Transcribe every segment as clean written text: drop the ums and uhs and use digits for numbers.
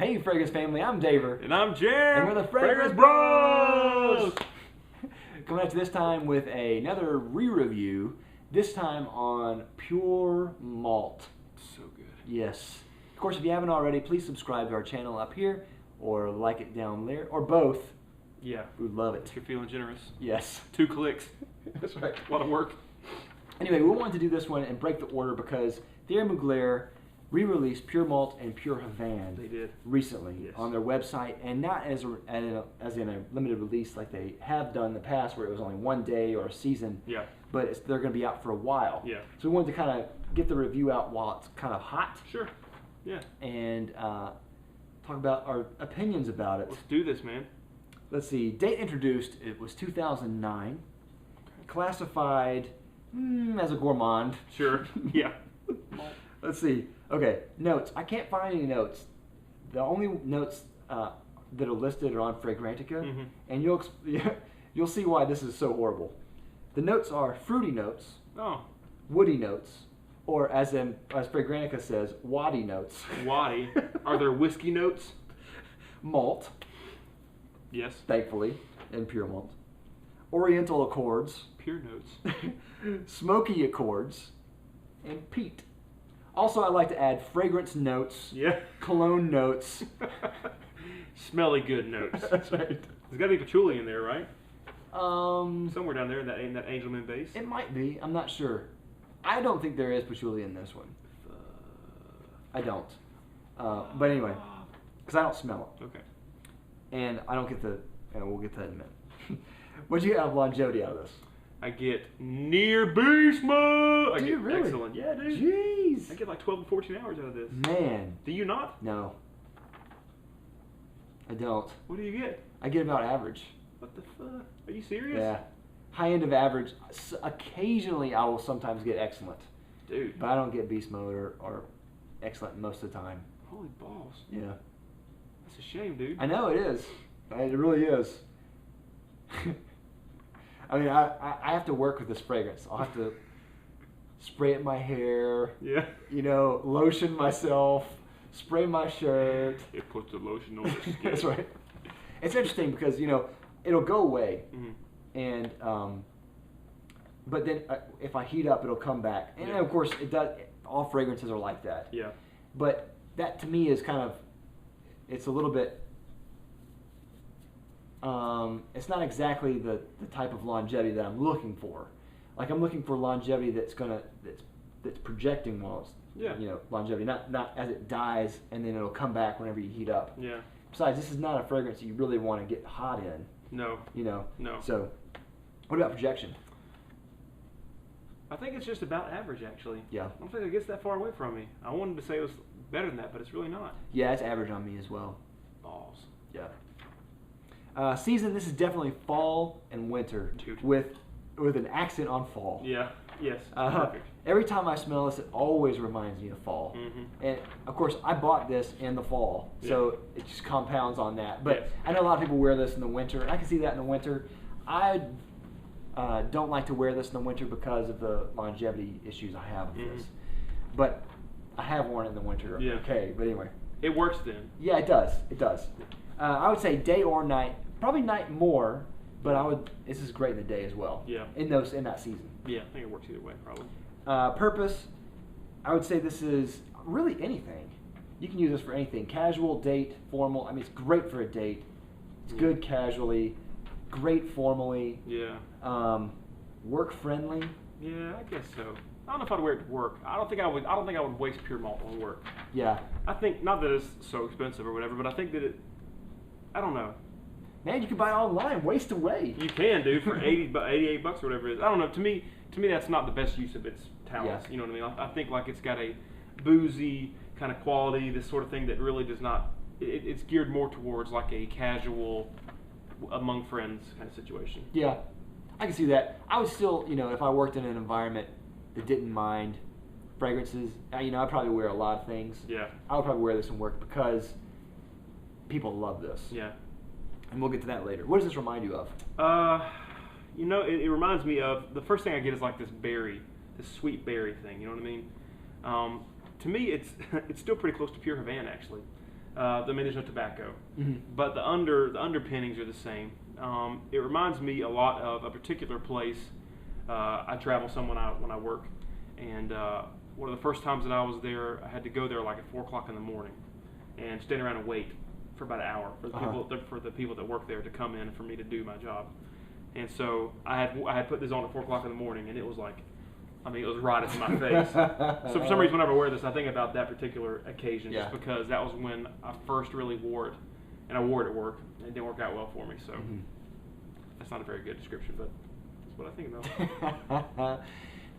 Hey, Fragrance family, I'm Daver. And I'm Jer. And we're the Fragrance Bros. Coming at you this time with another re-review, this time on Pure Malt. So good. Yes. Of course, if you haven't already, please subscribe to our channel up here, or like it down there, or both. Yeah. We'd love it. If you're feeling generous. Yes. 2 clicks. That's right. A lot of work. Anyway, we wanted to do this one and break the order because Thierry Mugler re-released Pure Malt and Pure Havane They did. recently Yes. on their website, and not as in a limited release like they have done in the past where it was only one day or a season, Yeah. but they're going to be out for a while. Yeah. So we wanted to kind of get the review out while it's kind of hot Sure. Yeah. and talk about our opinions about it. Let's do this, man. Let's see, date introduced, it was 2009, classified as a gourmand. Sure. Yeah. Let's see. Okay, notes. I can't find any notes. The only notes that are listed are on Fragrantica, and you'll see why this is so horrible. The notes are fruity notes, Oh. woody notes, or as Fragrantica says, waddy notes. Waddy. Are there whiskey notes? Malt, Yes. thankfully, and pure malt. Oriental accords, Pure notes. smoky accords, and peat. Also, I like to add fragrance notes, Yeah. cologne notes. Smelly good notes. That's right. There's got to be patchouli in there, right? Um, Somewhere down there in that Angelman base. It might be. I'm not sure. I don't think there is patchouli in this one. I don't. But anyway, because I don't smell it. Okay. And I don't get the... And we'll get to that in a minute. What do you have longevity out of this? I get near beast mode. Do you really? Excellent. Yeah, dude. Jeez. I get like 12 to 14 hours out of this. Man. Do you not? No. I don't. What do you get? I get about average. What the fuck? Are you serious? Yeah. High end of average. Occasionally I will sometimes get excellent. Dude. But I don't get beast mode or excellent most of the time. Holy balls. Yeah. That's a shame, dude. I know it is. It really is. I mean, I have to work with this fragrance. I'll have to spray it in my hair. Yeah. You know, lotion myself, spray my shirt. It puts the lotion on the skin. That's right. It's interesting because it'll go away, Mm-hmm. and but then if I heat up, it'll come back. And Yeah. of course, it does. All fragrances are like that. Yeah. But that to me is kind of, it's a little bit. It's not exactly the type of longevity that I'm looking for. Like I'm looking for longevity that's projecting while it's longevity, not as it dies and then it'll come back whenever you heat up. Yeah. Besides, this is not a fragrance that you really want to get hot in. No. No. So, what about projection? I think it's just about average, actually. Yeah. I don't think it gets that far away from me. I wanted to say it was better than that, but it's really not. Yeah, it's average on me as well. Balls. Yeah. Season, this is definitely fall and winter. Dude. with an accent on fall. Yeah. Yes. Perfect. Every time I smell this, it always reminds me of fall. Mm-hmm. And of course, I bought this in the fall, so it just compounds on that. But Yes. I know a lot of people wear this in the winter, and I can see that in the winter. I don't like to wear this in the winter because of the longevity issues I have with this. But I have worn it in the winter. Yeah. Okay, but anyway. It works then. Yeah, it does. It does. I would say day or night. Probably night more, but this is great in the day as well. Yeah. In that season. Yeah, I think it works either way, probably. Purpose, I would say this is really anything. You can use this for anything. Casual, date, formal. I mean, it's great for a date. It's good casually, great formally. Yeah. Work friendly. Yeah, I guess so. I don't know if I'd wear it to work. I don't think I would waste Pure Malt on work. Yeah. I think, not that it's so expensive or whatever, but I think that I don't know. Man, you can buy it online. Waste away. You can, dude, for 88 bucks or whatever it is. I don't know. To me, that's not the best use of its talents. Yeah. You know what I mean? I think like it's got a boozy kind of quality, this sort of thing that really does not. It's geared more towards like a casual, among friends kind of situation. Yeah, I can see that. I would still, if I worked in an environment that didn't mind fragrances, I'd probably wear a lot of things. Yeah. I would probably wear this in work because people love this. Yeah. And we'll get to that later. What does this remind you of? It reminds me of, the first thing I get is like this sweet berry thing, you know what I mean? To me, it's still pretty close to Pure Havane, actually. there's no tobacco, Mm-hmm. but the underpinnings are the same. It reminds me a lot of a particular place. I travel some when I work, and one of the first times that I was there, I had to go there like at 4 o'clock in the morning, and stand around and wait for about an hour for the people that work there to come in for me to do my job. And so I had put this on at 4 o'clock in the morning, and it was like, I mean, it was right into my face. So for some reason, whenever I wear this, I think about that particular occasion, just because that was when I first really wore it, and I wore it at work, and it didn't work out well for me. So that's not a very good description, but that's what I think about.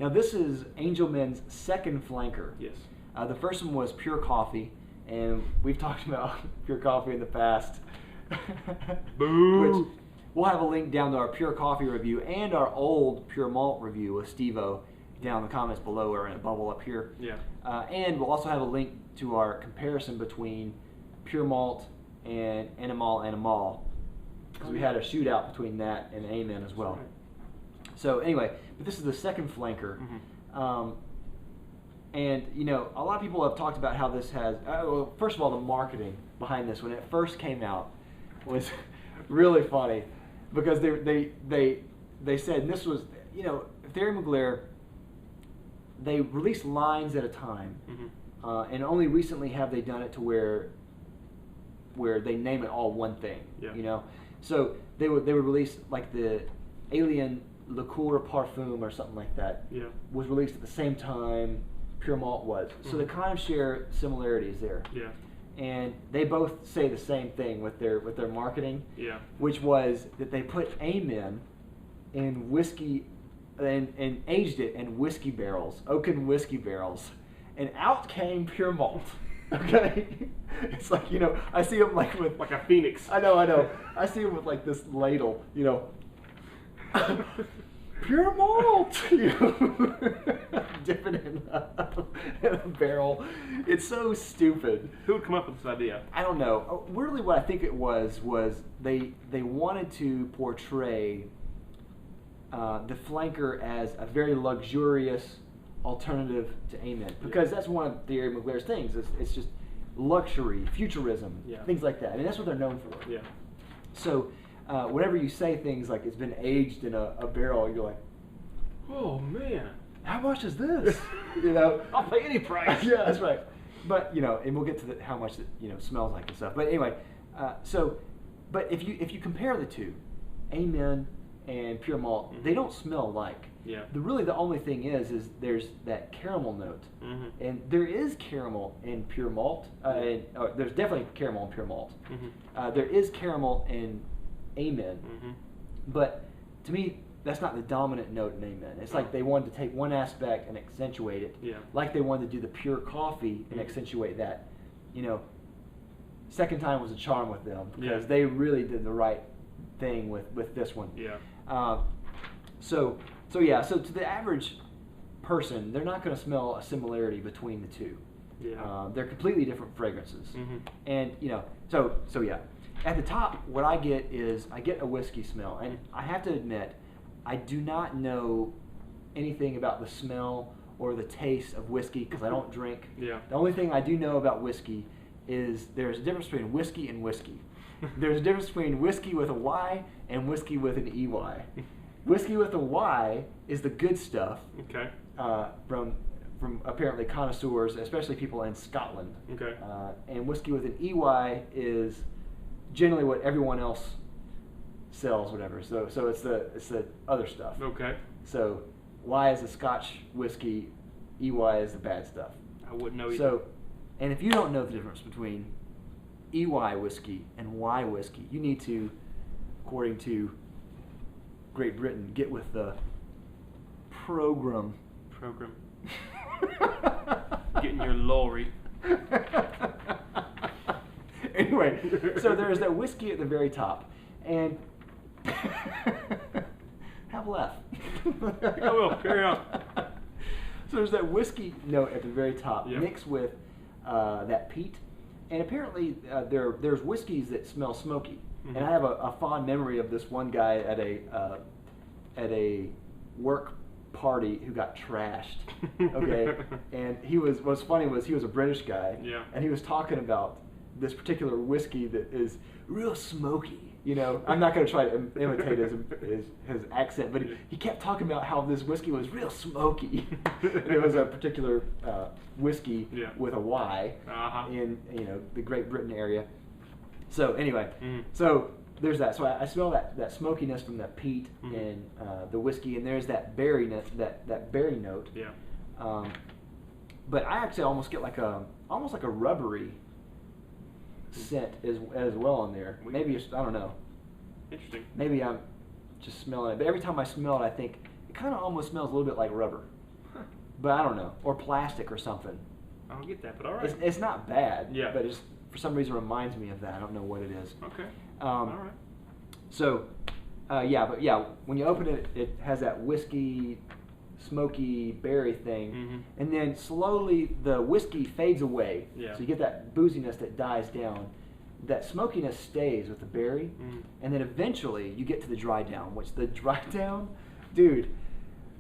Now this is Angelman's second flanker. Yes. The first one was Pure Coffee, and we've talked about Pure Coffee in the past. Boo! Which we'll have a link down to our Pure Coffee review and our old Pure Malt review with Steve-O down in the comments below or in a bubble up here. Yeah. And we'll also have a link to our comparison between Pure Malt and Animal, because we had a shootout between that and Amen as well. Right. So anyway, but this is the second flanker. And, you know, a lot of people have talked about how this has, well, first of all, the marketing behind this when it first came out was really funny, because they said, and this was, you know, Thierry Mugler, they release lines at a time, and only recently have they done it to where they name it all one thing, you know. So they would release like the Alien Liqueur Parfum or something like that. Yeah. Was released at the same time Pure Malt was. So they kind of share similarities there. Yeah. And they both say the same thing with their marketing. Yeah. Which was that they put Amen in whiskey and aged it in whiskey barrels, oaken whiskey barrels, and out came Pure Malt. Okay, it's like, you know, I see them like with like a phoenix. I know. I see them with like this ladle, you know. Pure Malt, you know, dipping in a barrel. It's so stupid. Who would come up with this idea? I don't know. Really, what I think it was they wanted to portray the flanker as a very luxurious alternative to Amen, because that's one of Thierry Mugler's things. It's just luxury, futurism, things like that. I mean, that's what they're known for. Yeah. So whenever you say things like it's been aged in a barrel, you're like, oh man, how much is this? You know, I'll pay any price. Yeah, that's right. But you know, and we'll get to how much it, you know, smells like and stuff. But anyway, but if you compare the two, Amen and Pure Malt, they don't smell alike. Yeah. The only thing is there's that caramel note, and there is caramel in Pure Malt, and there's definitely caramel in Pure Malt. There is caramel in Amen, but to me that's not the dominant note in Amen. It's like they wanted to take one aspect and accentuate it, like they wanted to do the Pure Coffee and accentuate that. You know, second time was a charm with them, because they really did the right thing with this one. Yeah. So to the average person, they're not going to smell a similarity between the two. Yeah. They're completely different fragrances. And, you know, so yeah. At the top, what I get is I get a whiskey smell. And I have to admit, I do not know anything about the smell or the taste of whiskey, because I don't drink. Yeah. The only thing I do know about whiskey is there's a difference between whiskey and whiskey. There's a difference between whiskey with a Y and whiskey with an EY. Whiskey with a Y is the good stuff. Okay. From apparently connoisseurs, especially people in Scotland. Okay. And whiskey with an EY is generally what everyone else sells, whatever. So it's the other stuff. Okay. So Y is the Scotch whiskey, EY is the bad stuff. I wouldn't know either. So, and if you don't know the difference between EY whiskey and Y whiskey, you need to, according to Great Britain, get with the program. Get in your lorry. Anyway, so there's that whiskey at the very top, and have left. I will, carry on. So there's that whiskey note at the very top, mixed with that peat, and apparently there's whiskeys that smell smoky. And I have a fond memory of this one guy at a work party who got trashed. Okay, and what's funny was he was a British guy, and he was talking about this particular whiskey that is real smoky. You know, I'm not going to try to imitate his accent, but he kept talking about how this whiskey was real smoky. It was a particular whiskey with a Y in the Great Britain area. So anyway, so there's that. So I smell that smokiness from that peat and the whiskey, and there's that berry that berry note. Yeah. But I actually almost get almost like a rubbery scent as well on there. Maybe I don't know. Interesting. Maybe I'm just smelling it, but every time I smell it, I think it kind of almost smells a little bit like rubber. Huh. But I don't know, or plastic or something. I don't get that, but all right. It's not bad. Yeah. But it just for some reason reminds me of that. I don't know what it is. Okay. All right. So, when you open it, it has that whiskey, smoky berry thing, and then slowly the whiskey fades away. Yeah. So you get that booziness that dies down. That smokiness stays with the berry, and then eventually you get to the dry down, which the dry down, dude,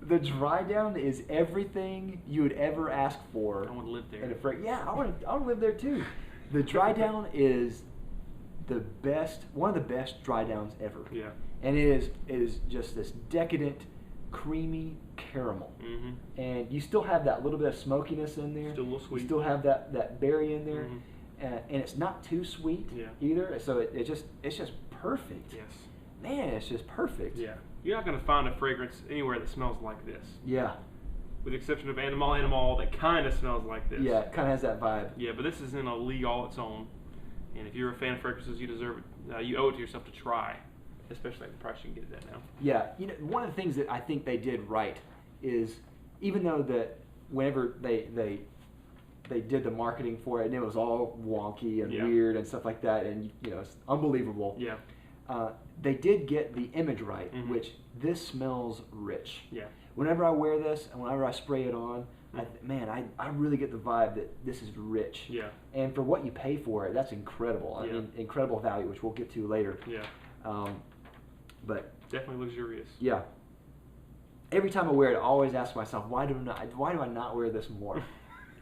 the dry down is everything you would ever ask for. I want to live there. I want to live there too. The dry down is one of the best dry downs ever. Yeah. And it is just this decadent, creamy caramel. And you still have that little bit of smokiness in there. Still a little sweet. You still have that berry in there. And it's not too sweet either. So it's just perfect. Yes. Man, it's just perfect. Yeah. You're not going to find a fragrance anywhere that smells like this. Yeah. With the exception of Animal that kind of smells like this. Yeah, it kind of has that vibe. Yeah, but this is in a league all its own. And if you're a fan of fragrances, you deserve it. You owe it to yourself to try, especially at the price you can get it at now. Yeah, one of the things that I think they did right is, even though that whenever they did the marketing for it and it was all wonky and weird and stuff like that, and it's unbelievable. Yeah. They did get the image right, which this smells rich. Yeah. Whenever I wear this and whenever I spray it on, I really get the vibe that this is rich. Yeah. And for what you pay for it, that's incredible. I mean, incredible value, which we'll get to later. Yeah. But definitely luxurious. Yeah. Every time I wear it, I always ask myself, why do I not wear this more?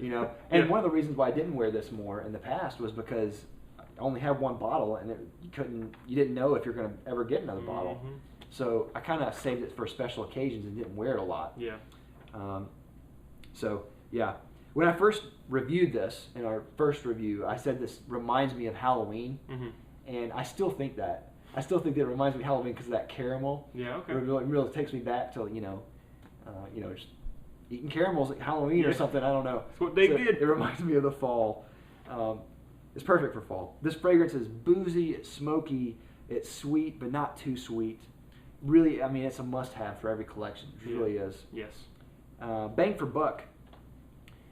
And one of the reasons why I didn't wear this more in the past was because I only had one bottle, and you didn't know if you're going to ever get another bottle. So I kind of saved it for special occasions and didn't wear it a lot. Yeah. When I first reviewed this in our first review, I said this reminds me of Halloween, and I still think that. I still think that it reminds me of Halloween because of that caramel. Yeah. Okay. It really takes me back to just eating caramels at Halloween or something. I don't know. That's what they did. It reminds me of the fall. It's perfect for fall. This fragrance is boozy, it's smoky, it's sweet, but not too sweet. Really, I mean, it's a must-have for every collection. It really is. Yes. Bang for buck.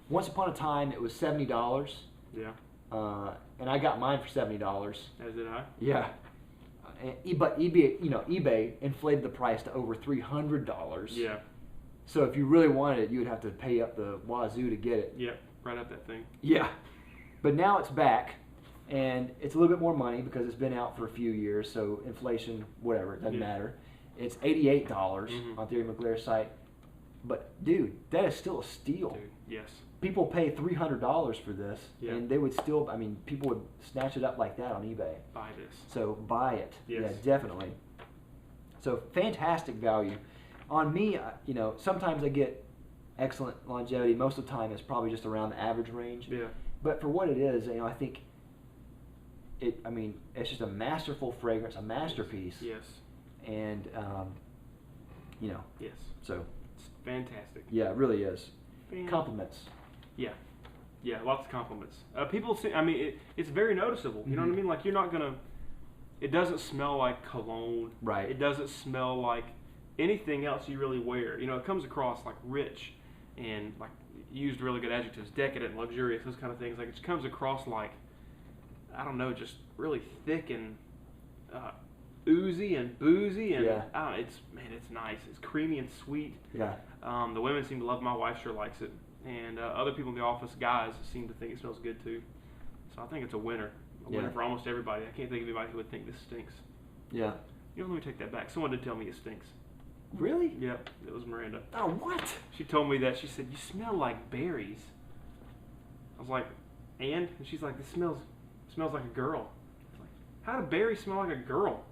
Once upon a time, it was $70. Yeah. And I got mine for $70. As did I. Yeah. But eBay inflated the price to over $300. Yeah. So if you really wanted it, you would have to pay up the wazoo to get it. Yep, right up that thing. Yeah. But now it's back, and it's a little bit more money because it's been out for a few years, so inflation, whatever, it doesn't matter. It's $88 on Thierry Mugler's site. But, dude, that is still a steal. Dude, yes. People pay $300 for this, and they would still, people would snatch it up like that on eBay. Buy this. So buy it. Yes. Yeah, definitely. So fantastic value. On me, sometimes I get excellent longevity. Most of the time, it's probably just around the average range. Yeah. But for what it is, I think it's just a masterful fragrance, a masterpiece. Yes. And, Yes. So. It's fantastic. Yeah, it really is. Compliments. Yeah. Yeah, lots of compliments. People see, it's very noticeable. You know what I mean? Like, you're not going to, it doesn't smell like cologne. Right. It doesn't smell like anything else you really wear. It comes across like rich and like used really good adjectives, decadent, luxurious, those kind of things. Like, it just comes across like, I don't know, just really thick and oozy and boozy, and it's nice. It's creamy and sweet. Yeah. The women seem to love it. My wife sure likes it, and other people in the office, guys, seem to think it smells good too. So I think it's a winner. A winner for almost everybody. I can't think of anybody who would think this stinks. Yeah. Let me take that back. Someone did tell me it stinks. Really? Yep, it was Miranda. Oh, what? She told me that. She said, "You smell like berries." I was like, and she's like, "This smells smells like a girl. It's like, how do berries smell like a girl?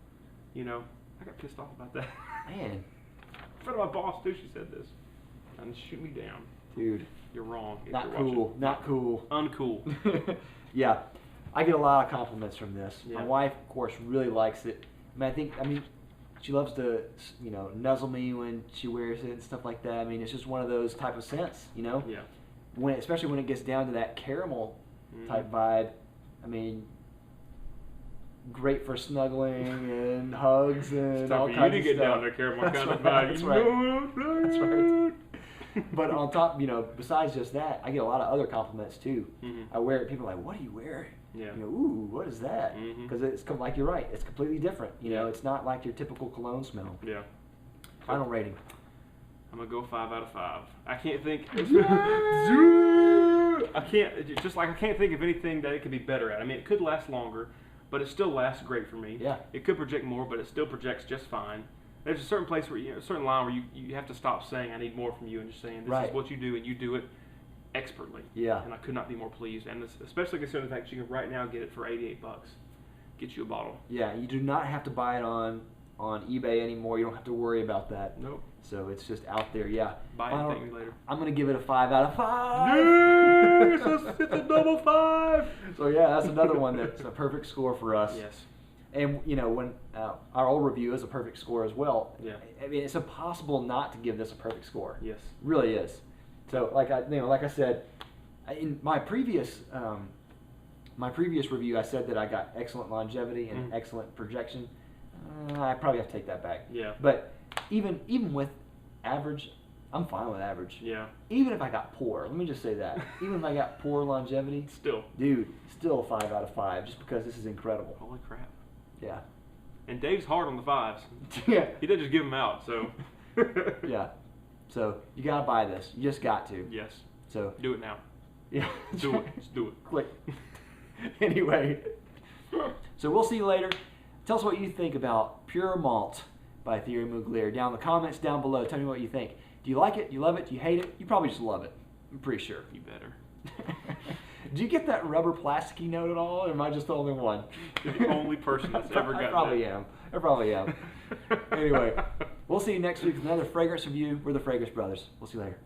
You know, I got pissed off about that. Man. In front of my boss too, she said this. And shoot me down. Dude. You're wrong. If Not you're cool. watching. Not cool. Uncool. Yeah. I get a lot of compliments from this. Yeah. My wife, of course, really likes it. I mean, she loves to, you know, nuzzle me when she wears it and stuff like that. I mean, it's just one of those type of scents, you know? Yeah. Especially when it gets down to that caramel type vibe. I mean, great for snuggling and hugs and It's all time kinds for of you to get stuff. down to caramel That's kind of right, vibe. That's right. That's right. But on top, you know, besides just that, I get a lot of other compliments too. I wear it. People are like, "What are you wearing?" Yeah. You know, ooh, what is that? Because it's like you're right. It's completely different. You know, it's not like your typical cologne smell. Yeah. Final rating. I'm gonna go 5 out of 5. I can't think. I can't think of anything that it could be better at. I mean, it could last longer, but it still lasts great for me. Yeah. It could project more, but it still projects just fine. There's a certain place where a certain line where you have to stop saying I need more from you and just saying this is what you do and you do it expertly. Yeah. And I could not be more pleased. And especially considering the fact that you can right now get it for $88. Get you a bottle. Yeah, you do not have to buy it on eBay anymore. You don't have to worry about that. Nope. So it's just out there. Yeah. Buy it and thank me later. I'm gonna give it a 5 out of 5. Yes, it's a double 5. So yeah, that's another one that's a perfect score for us. Yes. And you know, when our old review is a perfect score as well. Yeah. I mean, it's impossible not to give this a perfect score. Yes. It really is. So like I said, in my previous review, I said that I got excellent longevity and excellent projection. I probably have to take that back. Yeah. But even with average, I'm fine with average. Yeah. Even if I got poor, let me just say that. Even if I got poor longevity, Still. dude, still a 5 out of 5, just because this is incredible. Holy crap. Yeah. And Dave's hard on the 5s. Yeah. He doesn't just give them out, so. Yeah. So you gotta buy this. You just got to. Yes. So Do it now. yeah. Do it. Just do it. Click. Anyway. So we'll see you later. Tell us what you think about Pure Malt by Thierry Mugler. Down in the comments down below. Tell me what you think. Do you like it? Do you love it? Do you hate it? You probably just love it. I'm pretty sure. You better. Do you get that rubber plasticky note at all, or am I just the only one? You're the only person that's ever gotten I probably that. am. I probably am. Anyway, we'll see you next week with another fragrance review. We're the Fragrance Brothers. We'll see you later.